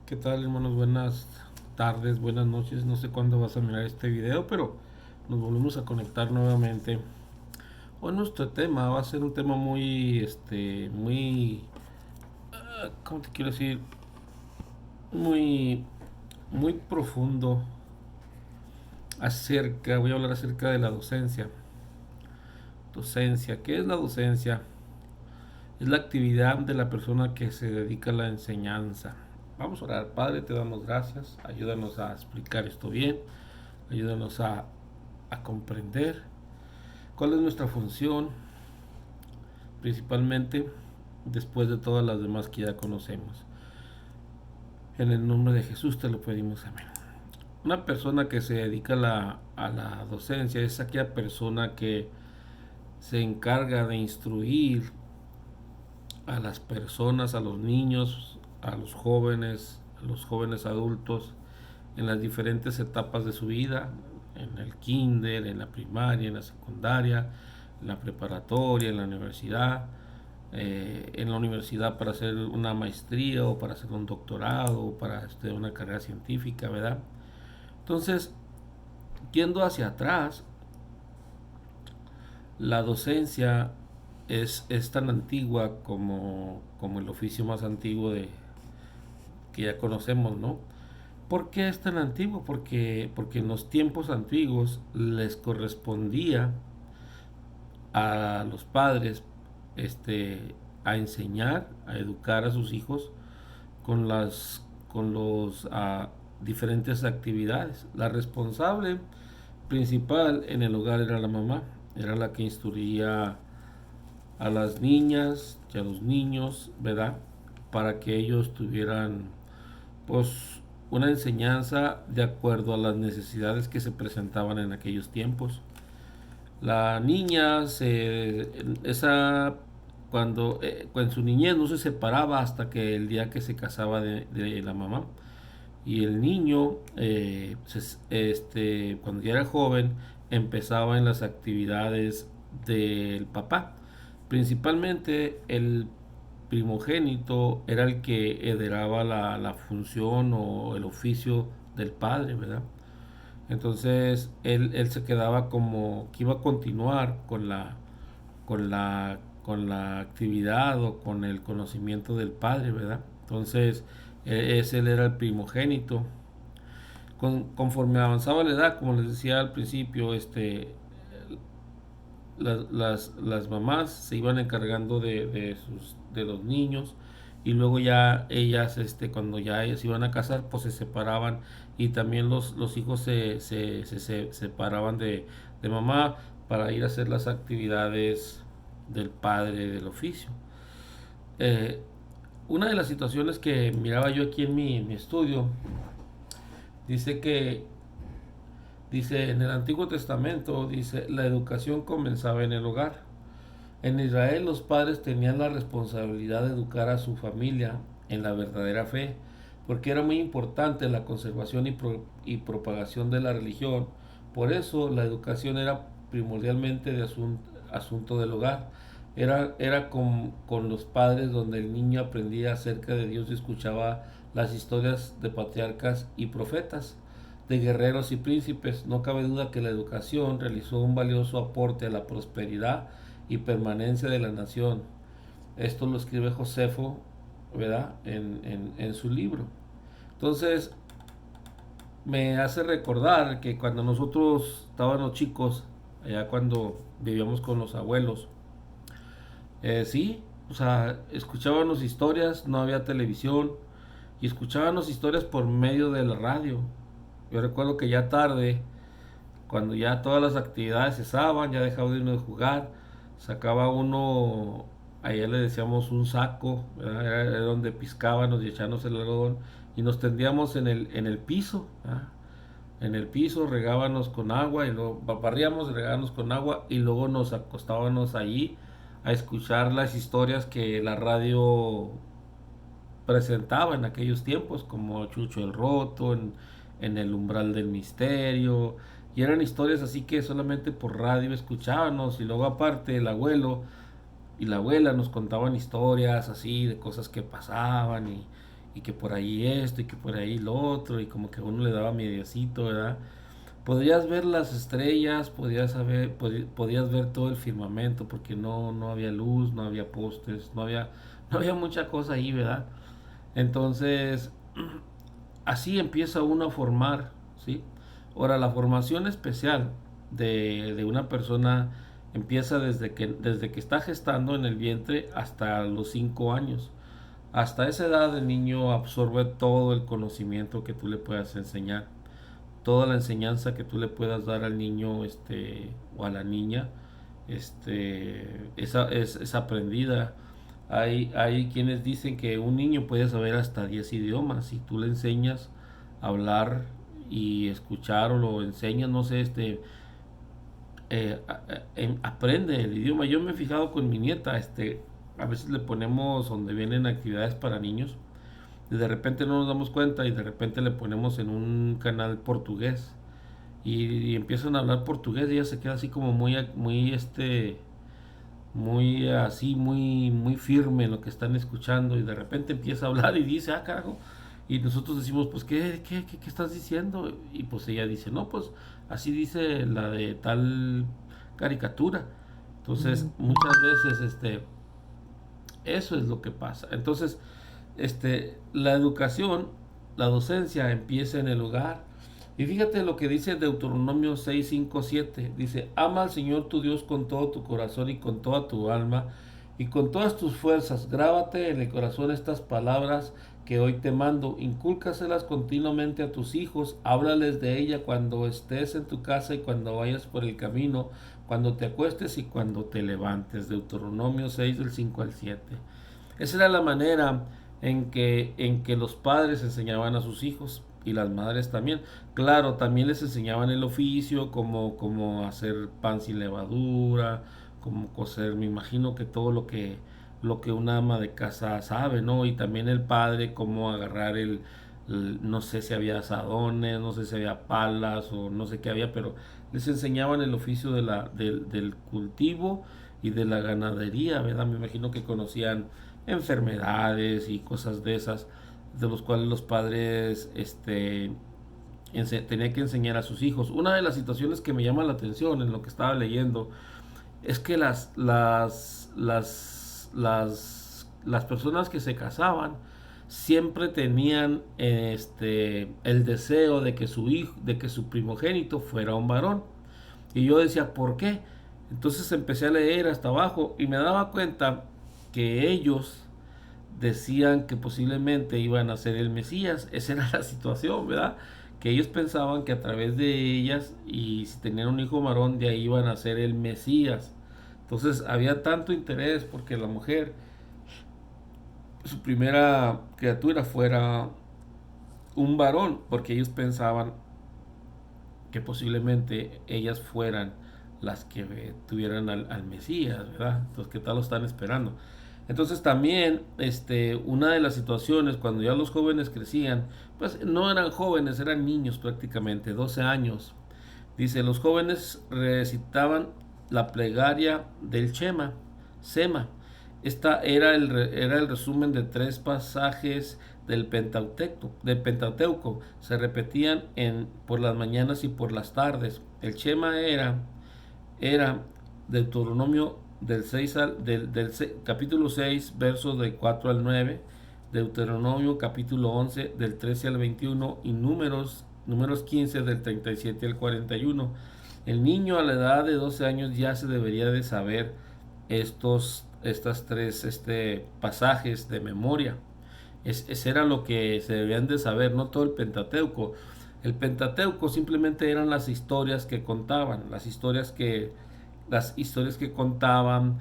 ¿Qué tal, hermanos? Buenas tardes, buenas noches. No sé cuándo vas a mirar este video, pero nos volvemos a conectar nuevamente. Hoy nuestro tema va a ser un tema ¿cómo te quiero decir? Muy, muy profundo voy a hablar acerca de la docencia. Docencia, ¿qué es la docencia? Es la actividad de la persona que se dedica a la enseñanza. Vamos a orar. Padre, te damos gracias. Ayúdanos a explicar esto bien. Ayúdanos a comprender cuál es nuestra función, principalmente después de todas las demás que ya conocemos. En el nombre de Jesús te lo pedimos, amén. Una persona que se dedica a la docencia es aquella persona que se encarga de instruir a las personas, a los niños, a los jóvenes adultos, en las diferentes etapas de su vida, en el kinder, en la primaria, en la secundaria, en la preparatoria, en la universidad para hacer una maestría o para hacer un doctorado o para estudiar una carrera científica, ¿verdad? Entonces, yendo hacia atrás, la docencia es tan antigua como el oficio más antiguo que ya conocemos, ¿no? ¿Por qué es tan antiguo? Porque en los tiempos antiguos les correspondía a los padres a enseñar, a educar a sus hijos con los diferentes actividades. La responsable principal en el hogar era la mamá, era la que instruía a las niñas y a los niños, ¿verdad? Para que ellos tuvieran pues una enseñanza de acuerdo a las necesidades que se presentaban en aquellos tiempos. La niña en su niñez no se separaba hasta que el día que se casaba de la mamá. Y el niño, cuando ya era joven, empezaba en las actividades del papá. Principalmente el primogénito era el que heredaba la función o el oficio del padre, ¿verdad? Entonces él se quedaba como que iba a continuar con la actividad o con el conocimiento del padre, ¿verdad? Entonces él era el primogénito. Conforme avanzaba la edad, como les decía al principio, las mamás se iban encargando de los niños y luego ya ellas, cuando ya ellas iban a casar, pues se separaban y también los hijos se separaban de mamá para ir a hacer las actividades del padre del oficio. Eh, una de las situaciones que miraba yo aquí en mi estudio dice que dice en el Antiguo Testamento, dice, la educación comenzaba en el hogar. En Israel los padres tenían la responsabilidad de educar a su familia en la verdadera fe, porque era muy importante la conservación y propagación de la religión. Por eso la educación era primordialmente de asunto del hogar. Era con los padres donde el niño aprendía acerca de Dios y escuchaba las historias de patriarcas y profetas, de guerreros y príncipes. No cabe duda que la educación realizó un valioso aporte a la prosperidad y permanencia de la nación. Esto lo escribe Josefo, ¿verdad? En su libro. Entonces, me hace recordar que cuando nosotros estábamos chicos, allá cuando vivíamos con los abuelos, sí, o sea, escuchábamos historias, no había televisión, y escuchábamos historias por medio de la radio. Yo recuerdo que ya tarde, cuando ya todas las actividades cesaban, ya dejaba de uno de jugar, sacaba uno, allá le decíamos un saco, ¿verdad? Era donde piscábamos y echábamos el algodón y nos tendíamos en el piso, ¿verdad? En el piso regábamos con agua y luego barríamos, regábamos con agua y luego nos acostábamos allí a escuchar las historias que la radio presentaba en aquellos tiempos, como Chucho el Roto, en El Umbral del Misterio, y eran historias así que solamente por radio escuchábamos, y luego aparte el abuelo y la abuela nos contaban historias así de cosas que pasaban, y que por ahí esto y que por ahí lo otro y como que uno le daba mediacito, ¿verdad? Podías ver las estrellas, podías ver todo el firmamento porque no había luz, no había postes, no había mucha cosa ahí, ¿verdad? Entonces, así empieza uno a formar, ¿sí? Ahora, la formación especial de una persona empieza desde que está gestando en el vientre hasta los 5 años. Hasta esa edad el niño absorbe todo el conocimiento que tú le puedas enseñar, toda la enseñanza que tú le puedas dar al niño o a la niña es aprendida. Hay quienes dicen que un niño puede saber hasta 10 idiomas si tú le enseñas a hablar y escuchar o lo enseñas, no sé, aprende el idioma. Yo me he fijado con mi nieta, a veces le ponemos donde vienen actividades para niños y de repente no nos damos cuenta y de repente le ponemos en un canal portugués y empiezan a hablar portugués y ella se queda así como muy así, muy firme en lo que están escuchando y de repente empieza a hablar y dice, ah, carajo. Y nosotros decimos, pues, ¿qué estás diciendo? Y pues ella dice, no, pues, así dice la de tal caricatura. Entonces, muchas veces, eso es lo que pasa. Entonces, la educación, la docencia empieza en el hogar. Y fíjate lo que dice Deuteronomio 6, 5, 7. Dice, ama al Señor tu Dios con todo tu corazón y con toda tu alma y con todas tus fuerzas. Grábate en el corazón estas palabras que hoy te mando. Incúlcaselas continuamente a tus hijos. Háblales de ella cuando estés en tu casa y cuando vayas por el camino, cuando te acuestes y cuando te levantes. Deuteronomio 6 del 5 al 7. Esa era la manera en que los padres enseñaban a sus hijos y las madres también. Claro, también les enseñaban el oficio, como hacer pan sin levadura, como coser, me imagino que todo lo que una ama de casa sabe, ¿no? Y también el padre, cómo agarrar no sé si había asadones, no sé si había palas o no sé qué había, pero les enseñaban el oficio del cultivo y de la ganadería, ¿verdad? Me imagino que conocían enfermedades y cosas de esas, de los cuales los padres tenían que enseñar a sus hijos. Una de las situaciones que me llama la atención en lo que estaba leyendo es que las personas que se casaban siempre tenían el deseo de que su hijo, de que su primogénito fuera un varón. Y yo decía, ¿por qué? Entonces empecé a leer hasta abajo y me daba cuenta que ellos decían que posiblemente iban a ser el Mesías. Esa era la situación, ¿verdad? Que ellos pensaban que a través de ellas, y si tenían un hijo varón, de ahí iban a ser el Mesías. Entonces había tanto interés porque la mujer, su primera criatura fuera un varón, porque ellos pensaban que posiblemente ellas fueran las que tuvieran al Mesías, ¿verdad? Entonces, ¿qué tal lo están esperando? Entonces también, una de las situaciones cuando ya los jóvenes crecían, pues no eran jóvenes, eran niños prácticamente, 12 años. Dice, los jóvenes recitaban la plegaria del Sema. Esta era el resumen de 3 pasajes del Pentateuco. Se repetían por las mañanas y por las tardes. El Shema era Deuteronomio del capítulo 6, versos del 4 al 9, Deuteronomio capítulo 11, del 13 al 21 y números 15, del 37 al 41. El niño a la edad de 12 años ya se debería de saber estas 3 pasajes de memoria. Ese era lo que se debían de saber, no todo el Pentateuco. El Pentateuco simplemente eran las historias que contaban, las historias que contaban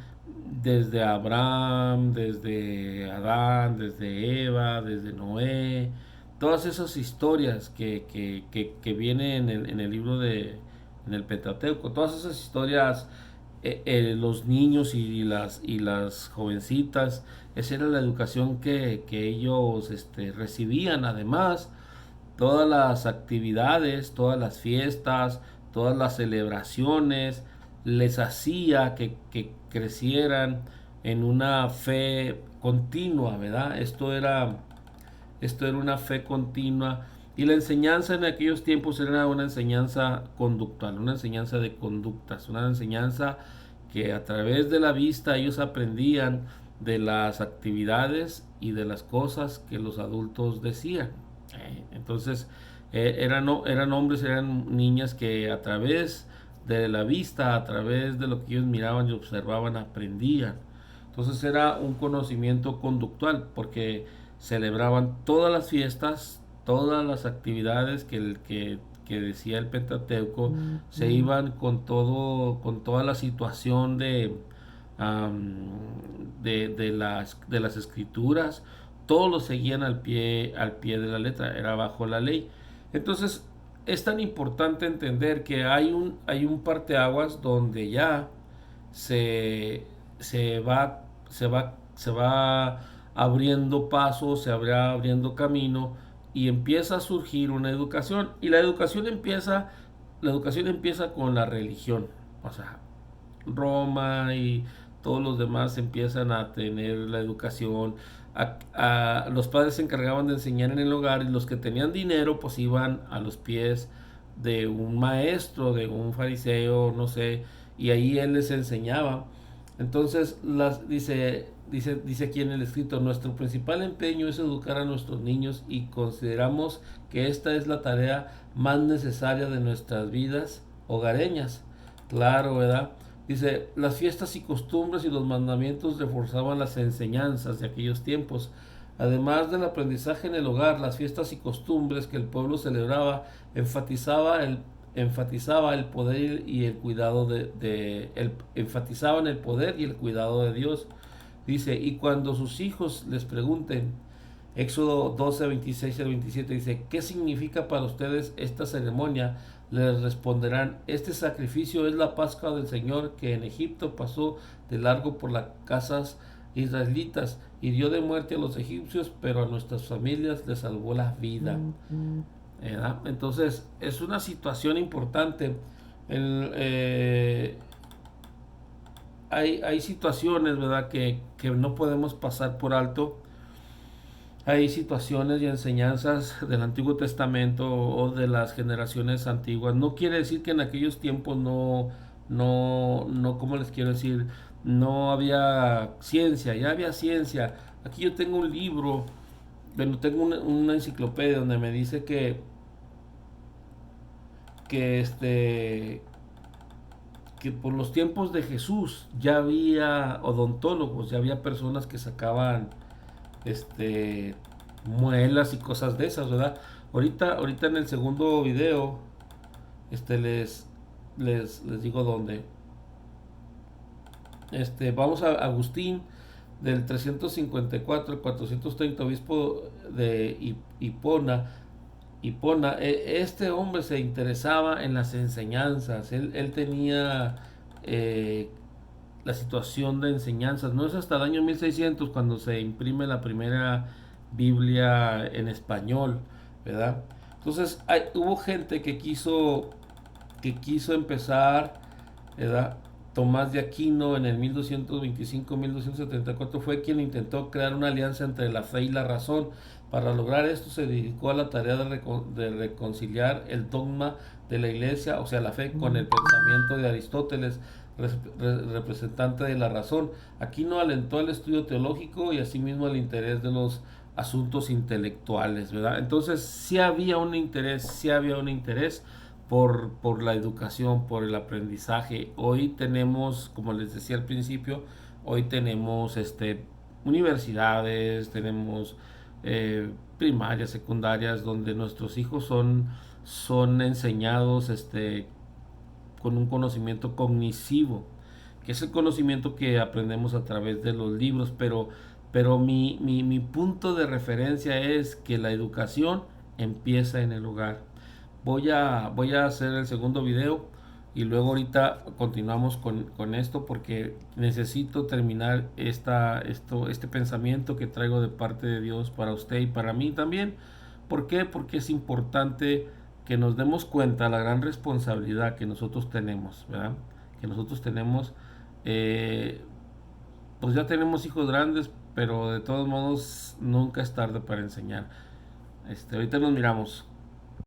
desde Abraham, desde Adán, desde Eva, desde Noé, todas esas historias que vienen en el libro en el Pentateuco, todas esas historias, los niños y las jovencitas, esa era la educación que ellos recibían. Además, todas las actividades, todas las fiestas, todas las celebraciones, les hacía que crecieran en una fe continua, ¿verdad? esto era una fe continua. Y la enseñanza en aquellos tiempos era una enseñanza conductual, una enseñanza de conductas, una enseñanza que a través de la vista ellos aprendían de las actividades y de las cosas que los adultos decían. Entonces eran hombres, eran niñas que a través de la vista, a través de lo que ellos miraban y observaban, aprendían. Entonces era un conocimiento conductual porque celebraban todas las fiestas, todas las actividades que decía el Pentateuco, se iban con todo, con toda la situación de las escrituras, todos lo seguían al pie de la letra, era bajo la ley. Entonces es tan importante entender que hay un parteaguas donde ya se, se va abriendo paso, se va abriendo camino y empieza a surgir una educación. Y la educación empieza con la religión. O sea, Roma y todos los demás empiezan a tener la educación. Los padres se encargaban de enseñar en el hogar y los que tenían dinero pues iban a los pies de un maestro, de un fariseo, no sé, y ahí él les enseñaba. Entonces, dice aquí en el escrito, nuestro principal empeño es educar a nuestros niños y consideramos que esta es la tarea más necesaria de nuestras vidas hogareñas. Claro, ¿verdad? Dice, las fiestas y costumbres y los mandamientos reforzaban las enseñanzas de aquellos tiempos. Además del aprendizaje en el hogar, las fiestas y costumbres que el pueblo celebraba enfatizaba el poder y el cuidado enfatizaban el poder y el cuidado de Dios. Dice, y cuando sus hijos les pregunten, Éxodo 12, 26 al 27 dice, ¿qué significa para ustedes esta ceremonia? Les responderán, este sacrificio es la Pascua del Señor que en Egipto pasó de largo por las casas israelitas y dio de muerte a los egipcios, pero a nuestras familias les salvó la vida. ¿Verdad? Entonces es una situación importante. El, hay situaciones, ¿verdad?, que no podemos pasar por alto. Hay situaciones y enseñanzas del Antiguo Testamento o de las generaciones antiguas. No quiere decir que en aquellos tiempos ¿cómo les quiero decir? No había ciencia, ya había ciencia. Aquí yo tengo un libro, bueno, tengo una enciclopedia donde me dice que este que por los tiempos de Jesús ya había odontólogos, ya había personas que sacaban este muelas y cosas de esas, ¿verdad? Ahorita en el segundo video este les digo dónde. Vamos a Agustín del 354 al 430, obispo de Hipona. Este hombre se interesaba en las enseñanzas. Él tenía la situación de enseñanzas. No es hasta el año 1600 cuando se imprime la primera Biblia en español, ¿verdad? Entonces hubo gente que quiso empezar, ¿verdad? Tomás de Aquino en el 1225-1274 fue quien intentó crear una alianza entre la fe y la razón. Para lograr esto se dedicó a la tarea de reconciliar el dogma de la iglesia, o sea, la fe, con el pensamiento de Aristóteles, representante de la razón. Aquino alentó el estudio teológico y asimismo el interés de los asuntos intelectuales, ¿verdad? Entonces sí había un interés por la educación, por el aprendizaje. Hoy tenemos, como les decía al principio, hoy tenemos universidades, tenemos primarias, secundarias, donde nuestros hijos son enseñados con un conocimiento cognitivo, que es el conocimiento que aprendemos a través de los libros, pero mi punto de referencia es que la educación empieza en el hogar. Voy a hacer el segundo video y luego ahorita continuamos con esto porque necesito terminar este pensamiento que traigo de parte de Dios para usted y para mí también. ¿Por qué? Porque es importante que nos demos cuenta de la gran responsabilidad que nosotros tenemos, ¿verdad? Que nosotros tenemos, pues ya tenemos hijos grandes, pero de todos modos nunca es tarde para enseñar. Ahorita nos miramos.